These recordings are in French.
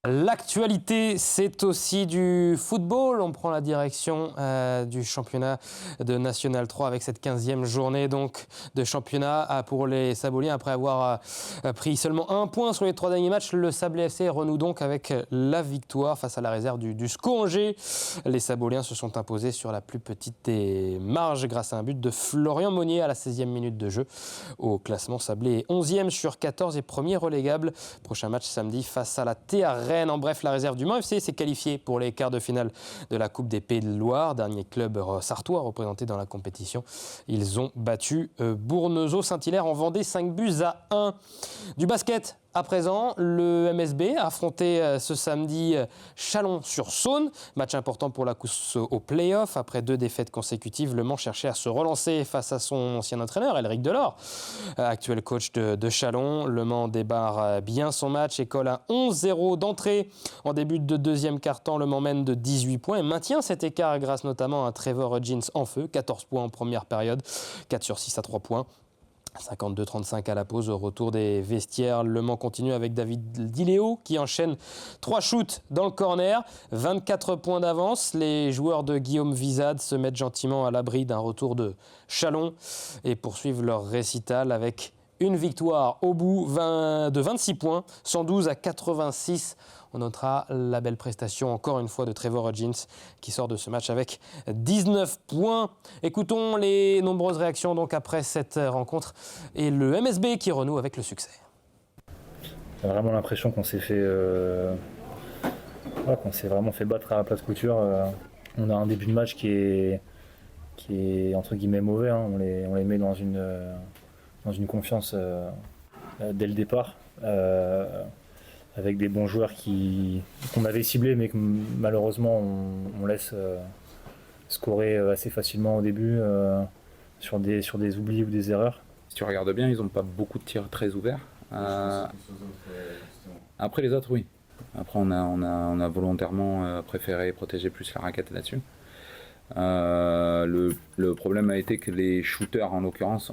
L'actualité, c'est aussi du football. On prend la direction du championnat de National 3 avec cette 15e journée donc, de championnat pour les Saboliens. Après avoir pris seulement un point sur les 3 derniers matchs, le Sablé FC renoue donc avec la victoire face à la réserve du SCO Angers. Les Saboliens se sont imposés sur la plus petite des marges grâce à un but de Florian Monnier à la 16e minute de jeu. Au classement, Sablé est 11e sur 14 et premier relégable. Prochain match samedi face à la TA Rennes. En bref, la réserve du Mans FC s'est qualifiée pour les quarts de finale de la Coupe des Pays de Loire, dernier club sartois représenté dans la compétition. Ils ont battu Bournezeau-Saint-Hilaire en Vendée 5-1. Du basket à présent, le MSB a affronté ce samedi Chalon-sur-Saône. Match important pour la course au play-off. Après 2 défaites consécutives, le Mans cherchait à se relancer face à son ancien entraîneur, Elric Delors, actuel coach de Chalon. Le Mans débarre bien son match et colle un 11-0 d'entrée. En début de deuxième quart-temps, le Mans mène de 18 points et maintient cet écart grâce notamment à Trevor Hudgens en feu. 14 points en première période, 4 sur 6 à 3 points. 52-35 à la pause. Au retour des vestiaires, le Mans continue avec David Diléo qui enchaîne 3 shoots dans le corner. 24 points d'avance. Les joueurs de Guillaume Vizade se mettent gentiment à l'abri d'un retour de Chalon et poursuivent leur récital avec une victoire au bout de 26 points, 112 à 86. On notera la belle prestation encore une fois de Trevor Hudgens qui sort de ce match avec 19 points. Écoutons les nombreuses réactions donc après cette rencontre et le MSB qui renoue avec le succès. J'ai vraiment l'impression qu'on s'est fait, qu'on s'est vraiment fait battre à la plate couture. On a un début de match qui est entre guillemets mauvais. Hein. On les met dans une confiance dès le départ. Avec des bons joueurs qu'on avait ciblés mais que malheureusement on laisse scorer assez facilement au début sur des oublis ou des erreurs. Si tu regardes bien, ils n'ont pas beaucoup de tirs très ouverts. Après les autres, oui. Après on a volontairement préféré protéger plus la raquette là-dessus. Le problème a été que les shooters, en l'occurrence,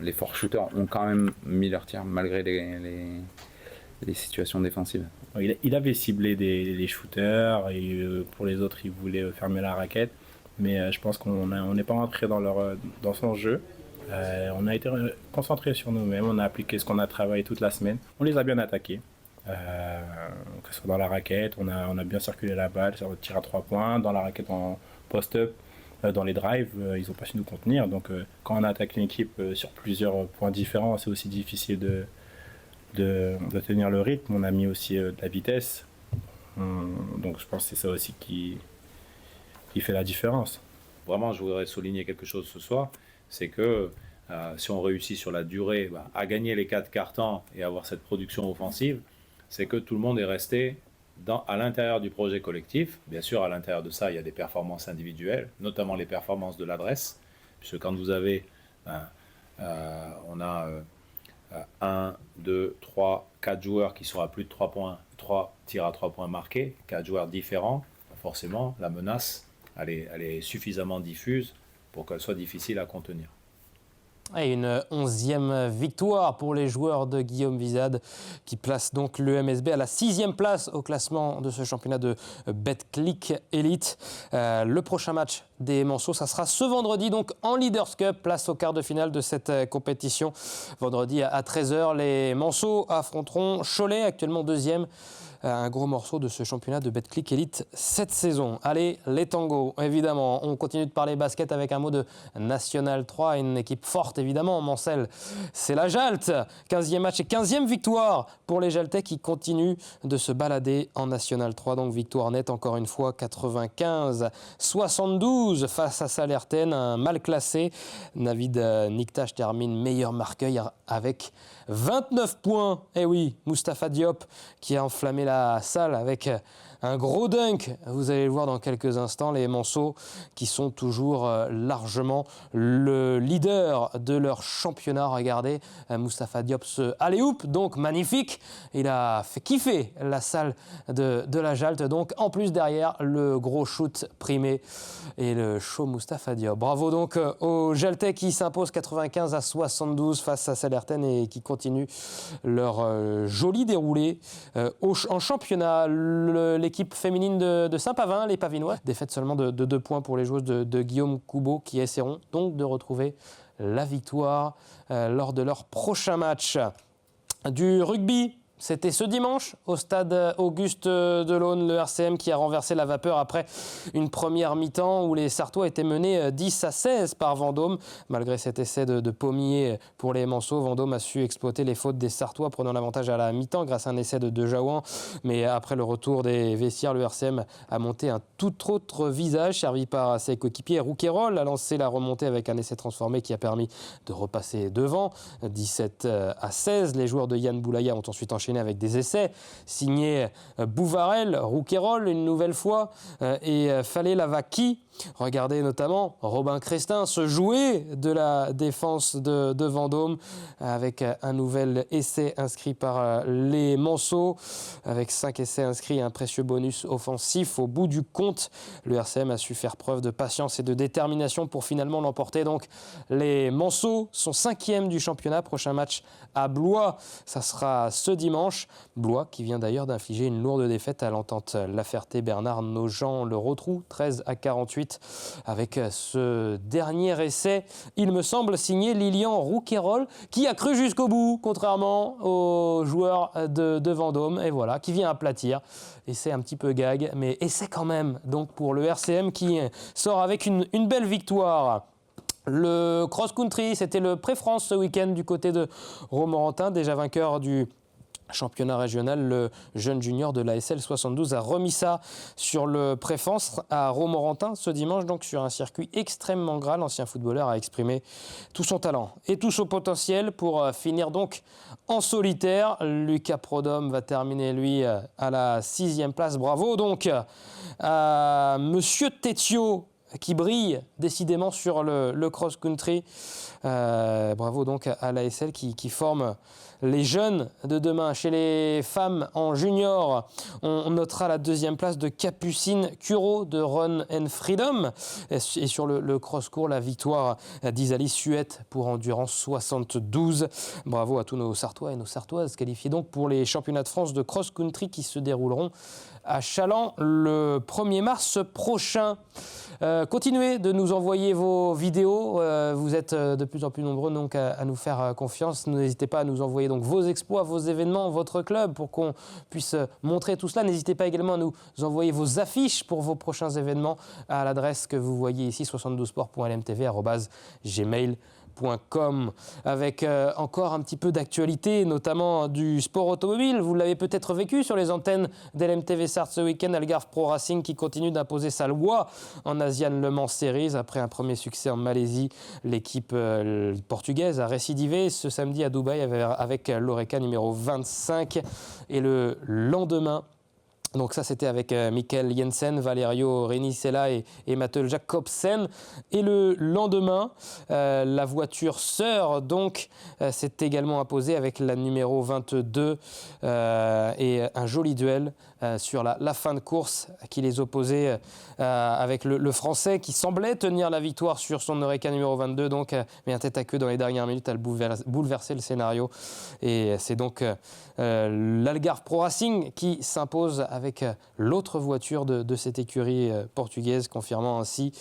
les forts shooters ont quand même mis leurs tirs malgré les situations défensives. Il avait ciblé les shooters et pour les autres il voulait fermer la raquette, mais je pense qu'on n'est pas rentré dans son jeu. On a été concentré sur nous-mêmes, on a appliqué ce qu'on a travaillé toute la semaine, on les a bien attaqués. Que ce soit dans la raquette, on a bien circulé la balle sur le tir à 3 points, dans la raquette en post-up, dans les drives, ils n'ont pas su nous contenir. Donc quand on attaque une équipe sur plusieurs points différents, c'est aussi difficile de tenir le rythme. On a mis aussi de la vitesse, donc je pense que c'est ça aussi qui fait la différence. Vraiment, je voudrais souligner quelque chose ce soir, c'est que si on réussit sur la durée à gagner les 4 quarts-temps et avoir cette production offensive, c'est que tout le monde est resté à l'intérieur du projet collectif. Bien sûr, à l'intérieur de ça, il y a des performances individuelles, notamment les performances de l'adresse, puisque quand vous avez, on a 1, 2, 3, 4 joueurs qui sont à plus de 3 points, 3 tirs à 3 points marqués, 4 joueurs différents, forcément, la menace, elle est suffisamment diffuse pour qu'elle soit difficile à contenir. Et une 11e victoire pour les joueurs de Guillaume Vizade qui place donc le MSB à la 6e place au classement de ce championnat de Betclic Elite. Le prochain match des Manceaux, ça sera ce vendredi donc en Leaders Cup, place au quart de finale de cette compétition. Vendredi à 13h, les Manceaux affronteront Cholet, actuellement 2e. Un gros morceau de ce championnat de Betclic Elite cette saison. Allez, les tangos, évidemment. On continue de parler basket avec un mot de National 3, une équipe forte, évidemment, Mancel. C'est la Jalte, 15e match et 15e victoire pour les Jaltais qui continuent de se balader en National 3. Donc victoire nette, encore une fois, 95-72 face à Salertaine, un mal classé. Navid Niktash termine meilleur marqueur avec 29 points. Eh oui, Mustapha Diop qui a enflammé la salle avec un gros dunk. Vous allez le voir dans quelques instants, les Manceaux qui sont toujours largement le leader de leur championnat. Regardez, Moustapha Diop ce alley-oop, donc magnifique. Il a fait kiffer la salle de la Jalte. Donc en plus derrière, le gros shoot primé et le show Moustapha Diop. Bravo donc aux Jaltais qui s'imposent 95-72 face à Salertaine et qui continuent leur joli déroulé en championnat. L'équipe féminine de Saint-Pavin, les Pavinois, défaite seulement de 2 points pour les joueuses de Guillaume Coubeau qui essaieront donc de retrouver la victoire lors de leur prochain match. Du rugby, c'était ce dimanche au stade Auguste Delaune, le RCM qui a renversé la vapeur après une première mi-temps où les Sartois étaient menés 10-16 par Vendôme. Malgré cet essai de Pommier pour les Manceaux, Vendôme a su exploiter les fautes des Sartois, prenant l'avantage à la mi-temps grâce à un essai de Jaouan. Mais après le retour des vestiaires, le RCM a monté un tout autre visage, servi par ses coéquipiers. Rouquayrol a lancé la remontée avec un essai transformé qui a permis de repasser devant. 17-16, les joueurs de Yann Boulaya ont ensuite enchaîné avec des essais signés Bouvarel, Rouquayrol une nouvelle fois et Fallait Lavaki. Regardez notamment Robin Crestin se jouer de la défense de Vendôme avec un nouvel essai inscrit par les Manceaux. Avec 5 essais inscrits et un précieux bonus offensif au bout du compte, le RCM a su faire preuve de patience et de détermination pour finalement l'emporter. Donc les Manceaux sont 5e du championnat. Prochain match à Blois, ça sera ce dimanche. Blois qui vient d'ailleurs d'infliger une lourde défaite à l'Entente La Ferté-Bernard Nogent le Rotrou 13-48 avec ce dernier essai, il me semble, signé Lilian Rouquayrol qui a cru jusqu'au bout contrairement aux joueurs de Vendôme et voilà, qui vient aplatir. Essai un petit peu gag mais essai quand même donc pour le RCM qui sort avec une belle victoire. Le cross-country, c'était le Pré-France ce week-end du côté de Romorantin, déjà vainqueur du championnat régional. Le jeune junior de l'ASL 72 a remis ça sur le Pré-France à Romorantin ce dimanche, donc sur un circuit extrêmement gras. L'ancien footballeur a exprimé tout son talent et tout son potentiel pour finir donc en solitaire. Lucas Prodhomme va terminer lui à la 6e place. Bravo donc à Monsieur Tétio qui brille décidément sur le cross-country. Bravo donc à l'ASL qui forme les jeunes de demain. Chez les femmes en junior, on notera la 2e place de Capucine Curo de Run and Freedom. Et sur le cross-court, la victoire d'Isalie Suette pour Endurance 72. Bravo à tous nos Sartois et nos Sartoises qualifiés donc pour les championnats de France de cross-country qui se dérouleront à Chaland le 1er mars prochain. Continuez de nous envoyer vos vidéos. Vous êtes de plus en plus nombreux donc à nous faire confiance. N'hésitez pas à nous envoyer donc vos exploits, vos événements, votre club pour qu'on puisse montrer tout cela. N'hésitez pas également à nous envoyer vos affiches pour vos prochains événements à l'adresse que vous voyez ici 72sport.lmtv@gmail.com avec encore un petit peu d'actualité, notamment du sport automobile. Vous l'avez peut-être vécu sur les antennes d'LMTV Sarthe ce week-end. Algarve Pro Racing qui continue d'imposer sa loi en Asian Le Mans Series. Après un premier succès en Malaisie, l'équipe portugaise a récidivé ce samedi à Dubaï avec l'Oreca numéro 25. Et le lendemain, donc ça c'était avec Mikkel Jensen, Valerio Renisella et Mattel Jacobsen. Et le lendemain, la voiture sœur donc s'est également imposée avec la numéro 22 et un joli duel sur la fin de course qui les opposait avec le Français qui semblait tenir la victoire sur son Oreca numéro 22 donc, mais un tête à queue dans les dernières minutes a bouleversé le scénario et c'est donc l'Algarve Pro Racing qui s'impose avec l'autre voiture de cette écurie portugaise, confirmant ainsi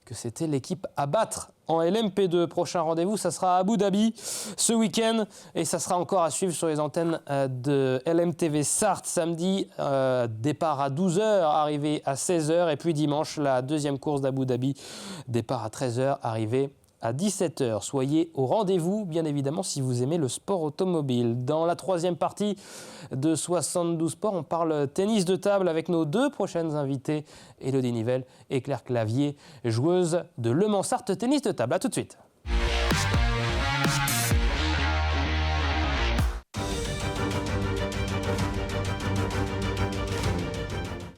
que c'était l'équipe à battre en LMP2. Prochain rendez-vous, ça sera à Abu Dhabi ce week-end et ça sera encore à suivre sur les antennes de LMTV Sarthe samedi, départ à 12h, arrivée à 16h et puis dimanche, la 2e course d'Abu Dhabi, départ à 13h, arrivée à 17h. Soyez au rendez-vous, bien évidemment, si vous aimez le sport automobile. Dans la 3e partie de 72 Sports, on parle tennis de table avec nos 2 prochaines invitées, Élodie Nivelle et Claire Clavier, joueuses de Le Mans Sarthe Tennis de table. A tout de suite.